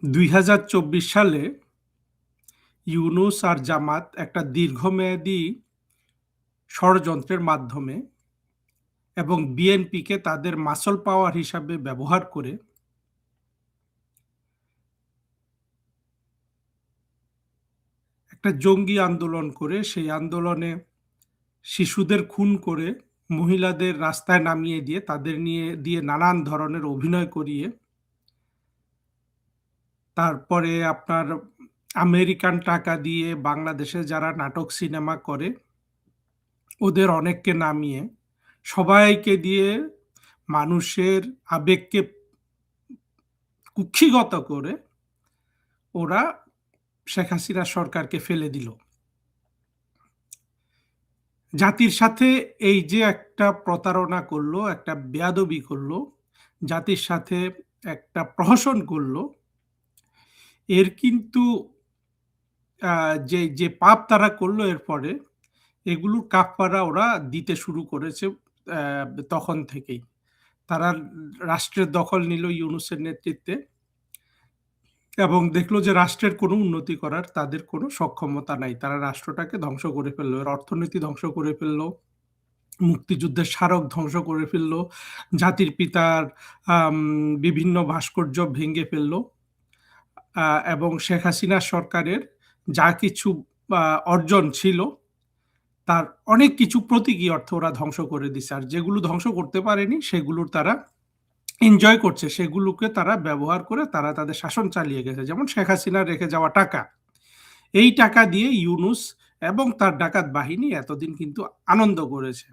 2024 সালে ইউনূস আর জামাত একটা দীর্ঘমেয়াদী ষড়যন্ত্রের মাধ্যমে এবং বিএনপিকে তাদের মাসল পাওয়ার হিসাবে ব্যবহার করে একটা জঙ্গি আন্দোলন করে সেই আন্দোলনে শিশুদের খুন করে মহিলাদের রাস্তায় নামিয়ে দিয়ে তাদের দিয়ে নানান ধরনের অভিনয় করিয়ে তারপরে আপনার আমেরিকান টাকা দিয়ে বাংলাদেশে যারা নাটক সিনেমা করে ওদের অনেককে নামিয়ে সবাইকে দিয়ে মানুষের আবেগকে কুক্ষিগত করে ওরা শেখ হাসিনা সরকারকে ফেলে দিল। জাতির সাথে এই যে একটা প্রতারণা করলো, একটা বেয়াদবি করলো, জাতির সাথে একটা প্রহসন করলো, এর কিন্তু যে যে পাপ তারা করলো এরপরে এগুলোর কাফারা ওরা দিতে শুরু করেছে তখন থেকেই। তারা রাষ্ট্রের দখল নিল ইউনূসের নেতৃত্বে এবং দেখলো যে রাষ্ট্রের কোনো উন্নতি করার তাদের কোনো সক্ষমতা নাই। তারা রাষ্ট্রটাকে ধ্বংস করে ফেললো, এর অর্থনীতি ধ্বংস করে ফেললো, মুক্তিযুদ্ধের স্মারক ধ্বংস করে ফেললো, জাতির পিতার বিভিন্ন ভাস্কর্য ভেঙে ফেললো এবং শেখ হাসিনা সরকারের যা কিছু অর্জন ছিল তার অনেক কিছু প্রতীকী অর্থ ওরা ধ্বংস করে দিছে। আর যেগুলো ধ্বংস করতে পারেনি সেগুলোর তারা এনজয় করছে, সেগুলোকে তারা ব্যবহার করে তারা তাদের শাসন চালিয়ে গেছে। যেমন শেখ হাসিনার রেখে যাওয়া টাকা, এই টাকা দিয়ে ইউনূস এবং তার ডাকাত বাহিনী এতদিন কিন্তু আনন্দ করেছে।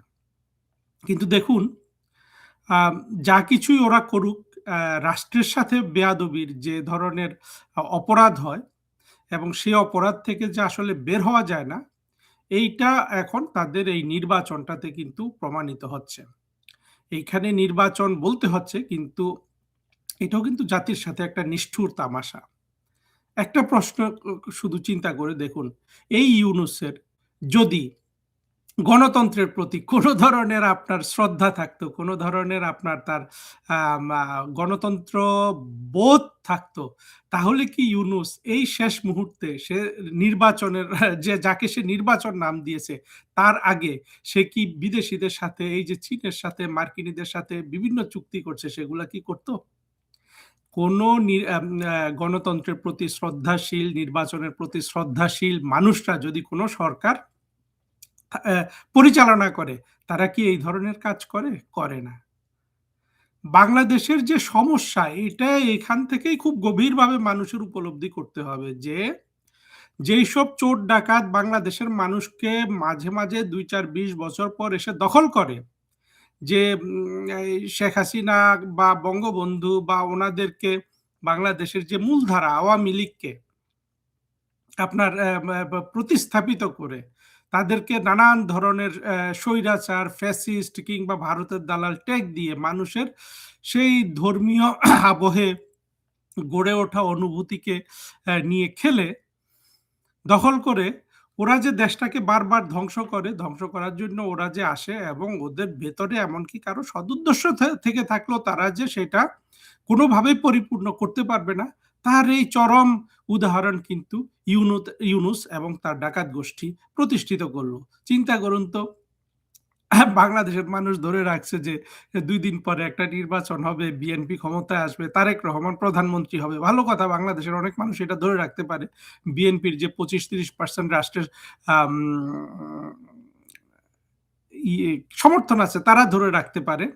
কিন্তু দেখুন যা কিছুই ওরা করুক, রাষ্ট্রের সাথে বেয়াদবির যে ধরনের অপরাধ হয় এবং সেই অপরাধ থেকে যে আসলে বের হওয়া যায় না, এইটা এখন তাদের এই নির্বাচনটাতে কিন্তু প্রমাণিত হচ্ছে। এইখানে নির্বাচন বলতে হচ্ছে কিন্তু এটাও কিন্তু জাতির সাথে একটা নিষ্ঠুর তামাশা। একটা প্রশ্ন শুধু চিন্তা করে দেখুন, এই ইউনূসের যদি গণতন্ত্রের প্রতি কোনো ধরনের আপনার শ্রদ্ধা থাকতো, কোনো ধরনের আপনার তার গণতন্ত্র বোধ থাকতো, তাহলে কি ইউনূস এই শেষ মুহূর্তে সে নির্বাচনের যে যাকে সে নির্বাচন নাম দিয়েছে তার আগে সে কি বিদেশিদের সাথে এই যে চীনের সাথে মার্কিনীদের সাথে বিভিন্ন চুক্তি করছে সেগুলা কি করতো? কোনো গণতন্ত্রের প্রতি শ্রদ্ধাশীল, নির্বাচনের প্রতি শ্রদ্ধাশীল মানুষরা যদি কোনো সরকার পরিচালনা করে, তারা কি এই ধরনের কাজ করে? করে না। বাংলাদেশের যে সমস্যা, এটা এখান থেকেই খুব গভীরভাবে মানুষের উপলব্ধি করতে হবে যে যেই সব চোর ডাকাত বাংলাদেশের মানুষকে মাঝে মাঝে ২, ৪, ২০ বছর পর এসে দখল করে, যে শেখ হাসিনা বা বঙ্গবন্ধু বা ওনাদেরকে বাংলাদেশের যে মূলধারা আওয়ামী লীগকে আপনার প্রতিস্থাপিত করে তাদেরকে নানান ধরনের স্বৈরাচার, ফ্যাসিস্ট কিংবা ভারতের দালাল ট্যাগ দিয়ে মানুষের সেই ধর্মীয় আবহে গড়ে ওঠা অনুভূতিকে নিয়ে খেলে দখল করে ওরা যে দেশটাকে বারবার ধ্বংস করে, ধ্বংস করার জন্য ওরা যে আসে এবং ওদের ভেতরে এমনকি কারো সদুদ্দেশ্য থেকে থাকলেও তারা যে সেটা কোনোভাবেই পরিপূর্ণ করতে পারবে না, তার এই চরম উদাহরণ কিন্তু ইউনূস এবং তার ডাকাত গোষ্ঠী প্রতিষ্ঠিত করলো। চিন্তা করুন তো, বাংলাদেশের মানুষ ধরে রাখছে যে ২ দিন পরে একটা নির্বাচন হবে, বিএনপি ক্ষমতায় আসবে, তারেক রহমান প্রধানমন্ত্রী হবে। ভালো কথা, বাংলাদেশের অনেক মানুষ এটা ধরে রাখতে পারে। বিএনপির যে ২৫-৩০% রাষ্ট্রের আম ইয়ে সমর্থন আছে তারা ধরে রাখতে পারে।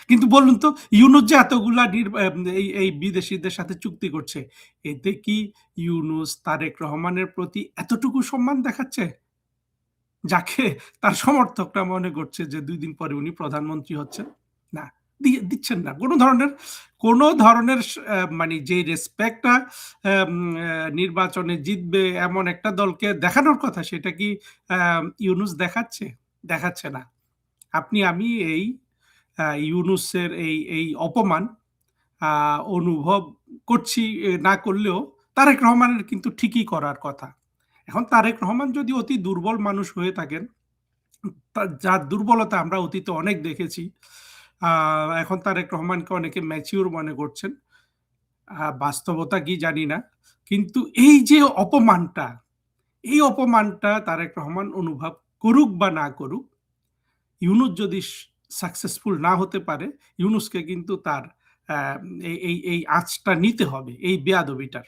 কিন্তু বলুন তো, ইউনূস যে এতগুলা এই বিদেশিদের সাথে চুক্তি করছে, এতে কি ইউনূস তারেক রহমানের প্রতি এতটুকু সম্মান দেখাচ্ছে? যাকে তার সমর্থকরা মনে করছে যে ২ দিন পরে উনি প্রধানমন্ত্রী হচ্ছেন? না, দিচ্ছেন না। কোনো ধরনের মানে যে রেসপেক্টটা নির্বাচনে জিতবে এমন একটা দলকে দেখানোর কথা, সেটা কি ইউনূস দেখাচ্ছে? দেখাচ্ছে না। আমি এই ইউনূসের এই অপমান অনুভব করছি, না করলেও তারেক রহমানের কিন্তু ঠিকই করার কথা। এখন তারেক রহমান যদি অতি দুর্বল মানুষ হয়ে থাকেন, যার দুর্বলতা আমরা অতীতে অনেক দেখেছি, এখন তারেক রহমানকে অনেকে ম্যাচিউর মনে করছেন। বাস্তবতা কি জানি না। কিন্তু এই যে অপমানটা, এই অপমানটা তারেক রহমান অনুভব করুক বা না করুক, ইউনূস যদি সাকসেসফুল না হতে পারে, ইউনূসকে কিন্তু তার আ এই আঁচটা নিতে হবে, এই বেয়াদবিটার।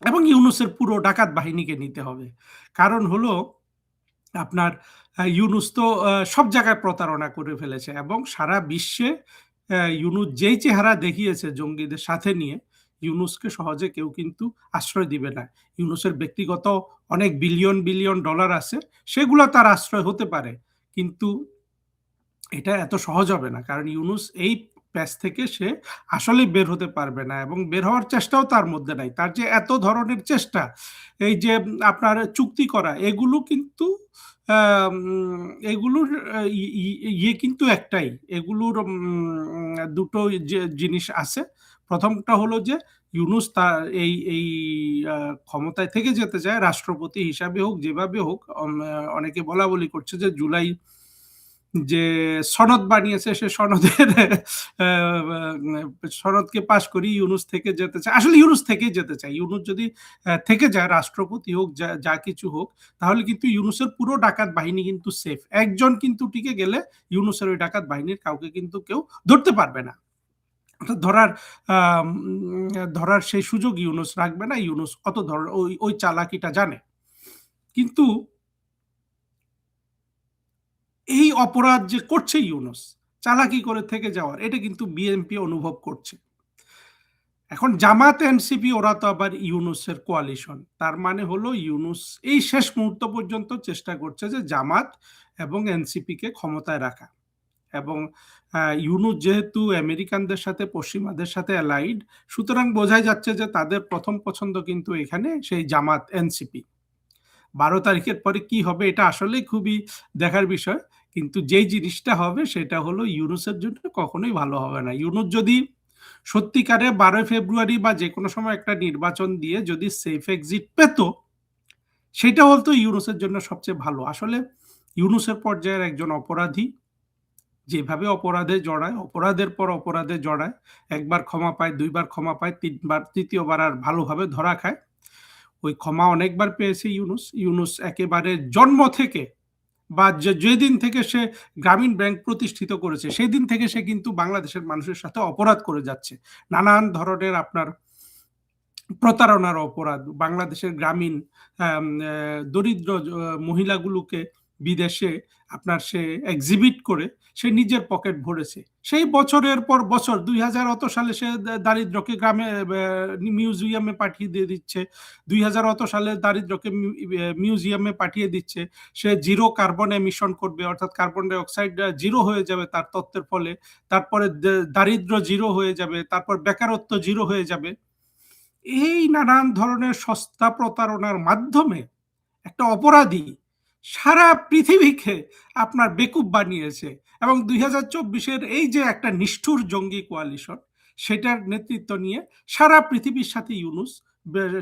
এবং ইউনূসের পুরো ডাকাত বাহিনীকে নিতে হবে। কারণ হলো আপনার ইউনূস তো সব জায়গায় প্রতারণা করে ফেলেছে এবং সারা বিশ্বে ইউনূস যেই চেহারা দেখিয়েছে জঙ্গিদের সাথে নিয়ে, ইউনূসকে সহজে কেউ কিন্তু আশ্রয় দিবে না। ইউনূসের ব্যক্তিগত অনেক বিলিয়ন, বিলিয়ন ডলার আছে, সেগুলো তার আশ্রয় হতে পারে। কিন্তু এটা এত সহজ হবে না। কারণ ইউনূস এই প্যাচ থেকে সে আসলেই বের হতে পারবে না এবং বের হওয়ার চেষ্টাও তার মধ্যে নাই। তার যে এত ধরনের চেষ্টা, এই যে আপনার চুক্তি করা, এগুলো কিন্তু আম এগুলোর ই ই ইয়ে কিন্তু একটাই। এগুলোর ২ টো জিনিস আছে। ১ম টা হলো যে ইউনূস তার এই আ ক্ষমতায় থেকে যেতে চায়, রাষ্ট্রপতি হিসাবে হোক, যেভাবে হোক। অনেকে বলাবলি করছে যে জুলাই যে সনদ বানিয়েছে সে সনদের সনদকে পাশ করি ইউনূস থেকে যেতে চায়। আসলে ইউনূস থেকেই যেতে চায়। ইউনূস যদি থেকে যায়, রাষ্ট্রপতি হোক, যা কিছু হোক, তাহলে কিন্তু ইউনূসের পুরো ডাকাত বাহিনী কিন্তু সেফ। একজন কিন্তু টিকে গেলে ইউনূসের ওই ডাকাত বাহিনীর কাউকে কিন্তু কেউ ধরতে পারবে না। অর্থাৎ আম ধরার সেই সুযোগ ইউনূস রাখবে না। ইউনূস ওই চালাকিটা জানে। কিন্তু এই অপরাধ যে করছে ইউনূস, চালাকি করে থেকে যাওয়ার, এটা কিন্তু বিএনপি অনুভব করছে। এখন জামাত, এনসিপি ওরা তো আবার ইউনূসের কোয়ালিশন। তার মানে হলো ইউনূস এই শেষ মুহূর্ত পর্যন্ত চেষ্টা করছে যে জামাত এবং এনসিপিকে ক্ষমতায় রাখা। এবং ইউনূস যেহেতু আমেরিকানদের সাথে, পশ্চিমাদের সাথে অ্যালাইড, সুতরাং বোঝাই যাচ্ছে যে তাদের ১ম পছন্দ কিন্তু এখানে সেই জামাত, এনসিপি। ১২ তারিখের পরে কি হবে এটা আসলেই খুবই দেখার বিষয়। কিন্তু যেই জিনিসটা হবে সেটা হলো ইউনূসের জন্য কখনোই ভালো হবে না। ইউনূস যদি সত্যিকারে ১২ ফেব্রুয়ারি বা যেকোনো সময় একটা নির্বাচন দিয়ে যদি সেফ এক্সিট পেত, সেটা হতো ইউনূসের জন্য সবচেয়ে ভালো। আসলে ইউনূসের পর্যায়ের একজন অপরাধী, যেভাবে অপরাধে জড়ায়, অপরাধের পর অপরাধে জড়ায়, একবার ক্ষমা পায়, ২ বার ক্ষমা পায়, ৩ বার, ৩য় বার আর ভালোভাবে ধরা খায়। ওই ক্ষমা অনেকবার পেয়েছে ইউনূস। ইউনূস একেবারে জন্ম থেকে বা যেদিন থেকে সে গ্রামীণ ব্যাংক প্রতিষ্ঠিত করেছে, সেদিন থেকে সে কিন্তু বাংলাদেশের মানুষের সাথে অপরাধ করে যাচ্ছে। নানান ধরনের আপনার প্রতারণার অপরাধ, বাংলাদেশের গ্রামীণ দরিদ্র মহিলাগুলোকে বিদেশে আপনার সে এক্সিবিট করে সে নিজের পকেট ভরেছে। সেই বছরের পর বছর ২০০০ অত সালে সে দারিদ্রকে গ্রামে মিউজিয়ামে পাঠিয়ে দিয়ে দিচ্ছে। ২০০০ অত সালে দারিদ্রকে মিউজিয়ামে পাঠিয়ে দিচ্ছে। সে জিরো কার্বন এমিশন করবে, অর্থাৎ কার্বন ডাই অক্সাইড জিরো হয়ে যাবে তার তত্ত্বের ফলে। তারপরে দারিদ্র জিরো হয়ে যাবে, তারপর বেকারত্ব জিরো হয়ে যাবে। এই নানান ধরনের সস্তা প্রতারণার মাধ্যমে একটা অপরাধী সারা পৃথিবীকে আপনার বেকুব বানিয়েছে এবং ২০২৪ এই যে একটা নিষ্ঠুর জঙ্গি কোয়ালিশন, সেটার নেতৃত্ব নিয়ে সারা পৃথিবীর সাথে ইউনূস,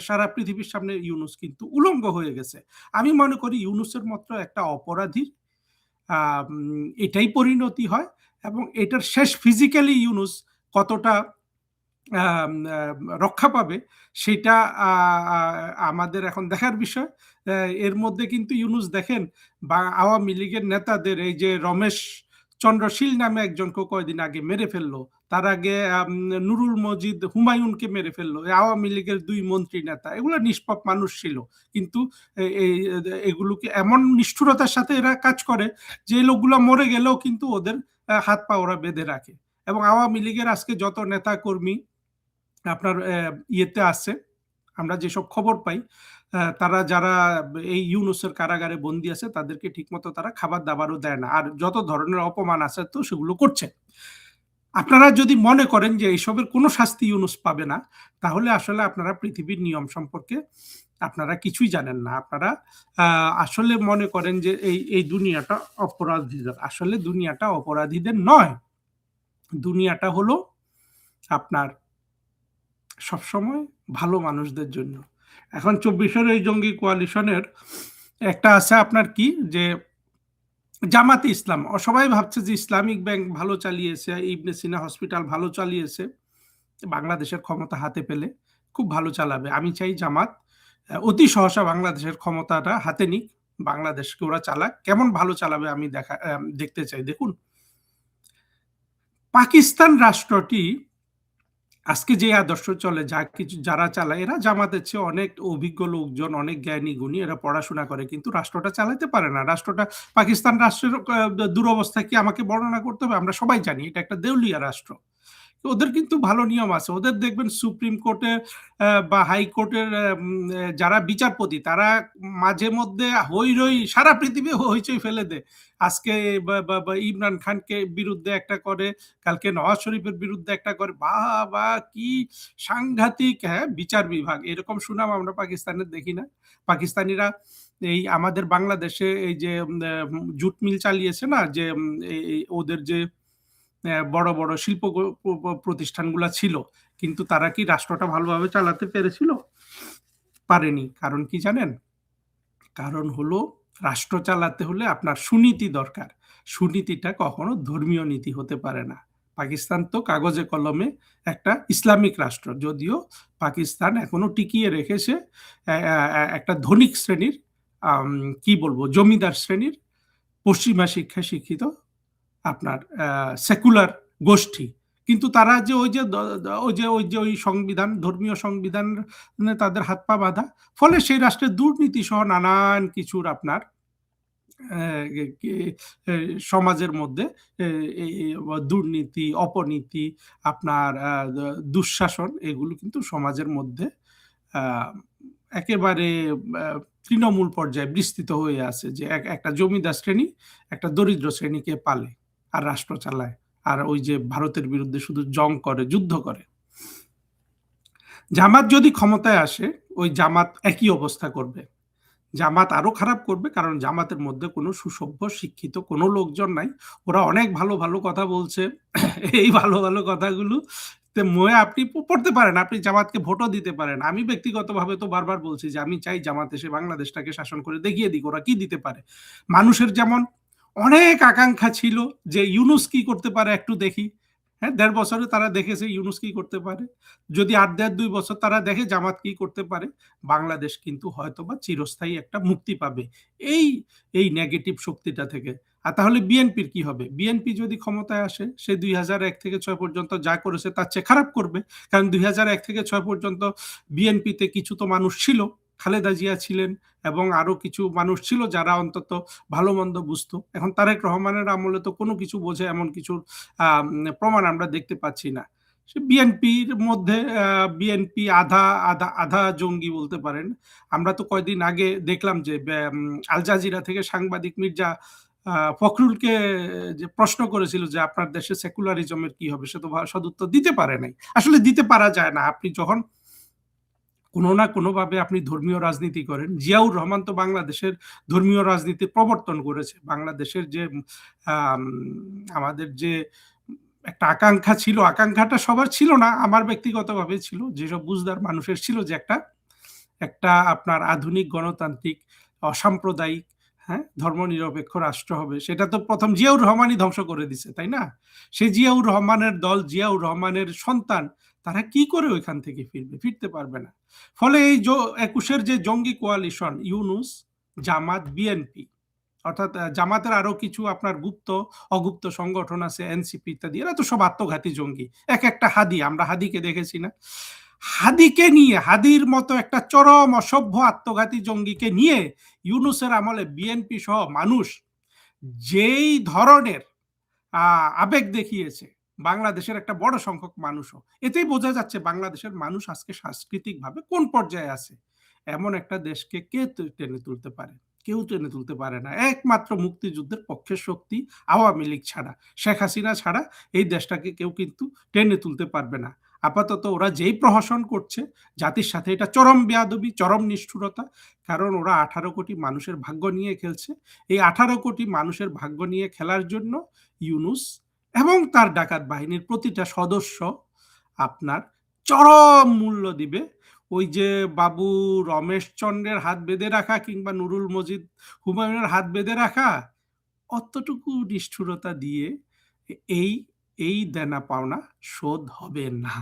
সারা পৃথিবীর সামনে ইউনূস কিন্তু উলঙ্গ হয়ে গেছে। আমি মনে করি ইউনূসের মতো একটা অপরাধীর এটাই পরিণতি হয় এবং এটার শেষ ফিজিক্যালি ইউনূস কতটা আম আ রক্ষা পাবে সেটা আ আ আমাদের এখন দেখার বিষয়। এর মধ্যে কিন্তু ইউনূস দেখেন বা আওয়ামী লীগের নেতাদের, এই যে রমেশ চন্দ্র শীল নামে একজনকে কয়দিন আগে মেরে ফেললো। তার আগে নুরুল মজিদ হুমায়ুনকে মেরে ফেললো। এই আওয়ামী লীগের ২ মন্ত্রী নেতা। এগুলো নিষ্পাপ মানুষ ছিল। কিন্তু এগুলোকে এমন নিষ্ঠুরতার সাথে এরা কাজ করে যে লোকগুলো মরে গেলেও কিন্তু ওদের হাত পা ওরা বেঁধে রাখে। এবং আওয়ামী লীগের আজকে যত নেতা কর্মী আপনার ইয়েতে আছে, আমরা যেসব খবর পাই, তারা যারা এই ইউনূসের কারাগারে বন্দী আছে তাদেরকে ঠিকমতো তারা খাবার-দাবারও দেয় না। আর যত ধরনের অপমান আছে তো সেগুলো করছে। আপনারা যদি মনে করেন যে এসবের কোনো শাস্তি ইউনূস পাবে না, তাহলে আসলে আপনারা পৃথিবীর নিয়ম সম্পর্কে আপনারা কিছুই জানেন না। আপনারা আ আসলে মনে করেন যে এই দুনিয়াটা অপরাধীদের। আসলে দুনিয়াটা অপরাধীদের নয়। দুনিয়াটা হলো আপনার সবসময় ভালো মানুষদের জন্য। এখন ২৪-এর এই জঙ্গি কোয়ালিশনের একটা আছে আপনার কি যে জামাতে ইসলাম। সবাই ভাবছে যে ইসলামিক ব্যাংক ভালো চালিয়েছে, ইবনে সিনা হসপিটাল ভালো চালিয়েছে। বাংলাদেশের ক্ষমতা হাতে পেলে খুব ভালো চালাবে। আমি চাই জামাত অতি সহসা বাংলাদেশের ক্ষমতাটা হাতে নিক, বাংলাদেশকে ওরা চালাক। কেমন ভালো চালাবে আমি দেখতে চাই। দেখুন, পাকিস্তান রাষ্ট্রটি আজকে যে আদর্শ চলে, যা কিছু যারা চালায়, এরা জামাতের চেয়ে অনেক অভিজ্ঞ লোকজন, অনেক জ্ঞানী গুণী, এরা পড়াশোনা করে, কিন্তু রাষ্ট্রটা চালাতে পারে না। রাষ্ট্রটা, পাকিস্তান রাষ্ট্রের দুরবস্থা কি আমাকে বর্ণনা করতে হবে? আমরা সবাই জানি এটা একটা দেউলিয়া রাষ্ট্র। ওদের কিন্তু ভালো নিয়ম আছে। ওদের দেখবেন সুপ্রিম কোর্টে বা হাইকোর্টের যারা বিচারপতি, তারা মাঝে মধ্যে হইরই, সারা পৃথিবী হইচই ফেলে দেয়। আজকে ইমরান খানকে বিরুদ্ধে একটা করে, কালকে নওয়াজ শরীফের বিরুদ্ধে একটা করে। বা কি সাংঘাতিক! হ্যাঁ, বিচার বিভাগ এরকম সুনাম আমরা পাকিস্তানের দেখি না। পাকিস্তানিরা এই আমাদের বাংলাদেশে এই যে জুট মিল চালিয়েছে না, যে ওদের যে বড় বড় শিল্প প্রতিষ্ঠানগুলো ছিল, কিন্তু তারা কি রাষ্ট্রটা ভালোভাবে চালাতে পেরেছিল? পারেনি। কারণ কি জানেন? কারণ হলো, রাষ্ট্র চালাতে হলে আপনার সুনীতি দরকার। সুনীতিটা কখনো ধর্মীয় নীতি হতে পারে না। পাকিস্তান তো কাগজে কলমে একটা ইসলামিক রাষ্ট্র, যদিও পাকিস্তান এখনো টিকিয়ে রেখেছে একটা ধনিক শ্রেণীর, কি বলবো, জমিদার শ্রেণীর, পশ্চিমা শিক্ষায় শিক্ষিত আপনার সেকুলার গোষ্ঠী। কিন্তু তারা যে ওই সংবিধান, ধর্মীয় সংবিধান তাদের হাত পা বাঁধা, ফলে সেই রাষ্ট্রের দুর্নীতি সহ নানান কিছুর আপনার সমাজের মধ্যে দুর্নীতি, অপনীতি, আপনার দুঃশাসন, এগুলো কিন্তু সমাজের মধ্যে একেবারে তৃণমূল পর্যায়ে বিস্তৃত হয়ে আছে, যে একটা জমিদার শ্রেণী একটা দরিদ্র শ্রেণীকে পালে আর রাষ্ট্র চালায়, আর ওই যে ভারতের বিরুদ্ধে শুধু জং করে, যুদ্ধ করে। জামাত যদি ক্ষমতায় আসে, ওই জামাত একই অবস্থা করবে। জামাত আরো খারাপ করবে, কারণ জামাতের মধ্যে কোনো সুসভ্য শিক্ষিত কোনো লোকজন নাই। ওরা অনেক ভালো ভালো কথা বলছে। এই ভালো ভালো কথাগুলো ময়ে আপনি পড়তে পারেন, আপনি জামাতকে ভোটও দিতে পারেন। আমি ব্যক্তিগতভাবে তো বারবার বলছি যে আমি চাই জামাত এসে বাংলাদেশটাকে শাসন করে দেখিয়ে দিক ওরা কি দিতে পারে। মানুষের যেমন অনেক আকাঙ্ক্ষা ছিল যে ইউনুস কি করতে পারে একটু দেখি। হ্যাঁ, ১.৫ বছরে তারা দেখেছে ইউনুস কি করতে পারে। যদি আর ১.৫-২ বছর তারা দেখে জামাত কি করতে পারে, বাংলাদেশ কিন্তু হয়তোবা চিরস্থায়ী একটা মুক্তি পাবে এই এই নেগেটিভ শক্তিটা থেকে। আর তাহলে বিএনপির কি হবে? বিএনপি যদি ক্ষমতায় আসে, সে ২০০১ থেকে ৬ পর্যন্ত যা করেছে তার চেয়ে খারাপ করবে। কারণ ২০০১ থেকে ৬ পর্যন্ত বিএনপিতে কিছু তো মানুষ ছিল, খালেদা জিয়া ছিলেন এবং আরো কিছু মানুষ ছিল যারা অন্তত ভালো মন্দ বুঝতো। এখন তারেক রহমানের আমলে তো কোনো কিছু বোঝে এমন কিছুর প্রমাণ আমরা দেখতে পাচ্ছি না। সে বিএনপির মধ্যে বিএনপি আধা আধা আধা জঙ্গি বলতে পারেন। আমরা তো কয়দিন আগে দেখলাম যে আল জাজিরা থেকে সাংবাদিক মির্জা ফখরুলকে যে প্রশ্ন করেছিল যে আপনার দেশে সেকুলারিজমের কি হবে, সে তো সদুত্তর দিতে পারে নাই। আসলে দিতে পারা যায় না। আপনি যখন কোনো না কোনোভাবে আপনি ধর্মীয় রাজনীতি করেন, জিয়াউর রহমান তো বাংলাদেশের ধর্মীয় রাজনীতির প্রবর্তন করেছে। বাংলাদেশের যে আমাদের যে একটা আকাঙ্ক্ষা ছিল, আকাঙ্ক্ষাটা সবার ছিল না, আমার ব্যক্তিগতভাবে ছিল, যেসব বুঝদার মানুষের ছিল, যে একটা একটা আপনার আধুনিক গণতান্ত্রিক অসাম্প্রদায়িক, হ্যাঁ, ধর্মনিরপেক্ষ রাষ্ট্র হবে। সেটা তো প্রথম জিয়াউর রহমানই ধ্বংস করে দিছে, তাই না? সে জিয়াউর রহমানের দল, জিয়াউর রহমানের সন্তান, তারা কি করে ওইখান থেকে ফিরবে? ফিরতে পারবে না। ফলে এই ২১-এর যে জঙ্গি কোয়ালিশন, ইউনুস, জামাত, বিএনপি, অর্থাৎ জামাতের আরো কিছু আপনার গুপ্ত অগুপ্ত সংগঠন আছে, এনসিপি ইত্যাদি, এরা তো সব আত্মঘাতী জঙ্গি। এক একটা হাদি, আমরা হাদিকে দেখেছি না? হাদিকে নিয়ে, হাদির মতো একটা চরম অসভ্য আত্মঘাতী জঙ্গিকে নিয়ে ইউনুসের আমলে বিএনপি সহ মানুষ যেই ধরনের আবেগ দেখিয়েছে, বাংলাদেশের একটা বড় সংখ্যক মানুষও, এতেই বোঝা যাচ্ছে বাংলাদেশের মানুষ আজকে সাংস্কৃতিকভাবে কোন পর্যায়ে আছে। এমন একটা দেশকে কে টেনে তুলতে পারে? কেউ টেনে তুলতে পারে না। একমাত্র মুক্তিযুদ্ধের পক্ষের শক্তি আওয়ামী লীগ ছাড়া, শেখ হাসিনা ছাড়া এই দেশটাকে কেউ কিন্তু টেনে তুলতে পারবে না। আপাতত ওরা যেই প্রহসন করছে জাতির সাথে, এটা চরম বেয়াদবি, চরম নিষ্ঠুরতা। কারণ ওরা ১৮ কোটি মানুষের ভাগ্য নিয়ে খেলছে। এই ১৮ কোটি মানুষের ভাগ্য নিয়ে খেলার জন্য ইউনুস এবং তার ডাকাত বাহিনীর প্রতিটা সদস্য আপনার চরম মূল্য দিবে। ওই যে বাবু রমেশ চন্দ্রের হাত বেঁধে রাখা কিংবা নুরুল মজিদ হুমায়ুনের হাত বেঁধে রাখা, অতটুকু নিষ্ঠুরতা দিয়ে এই এই দেনা পাওনা শোধ হবে না।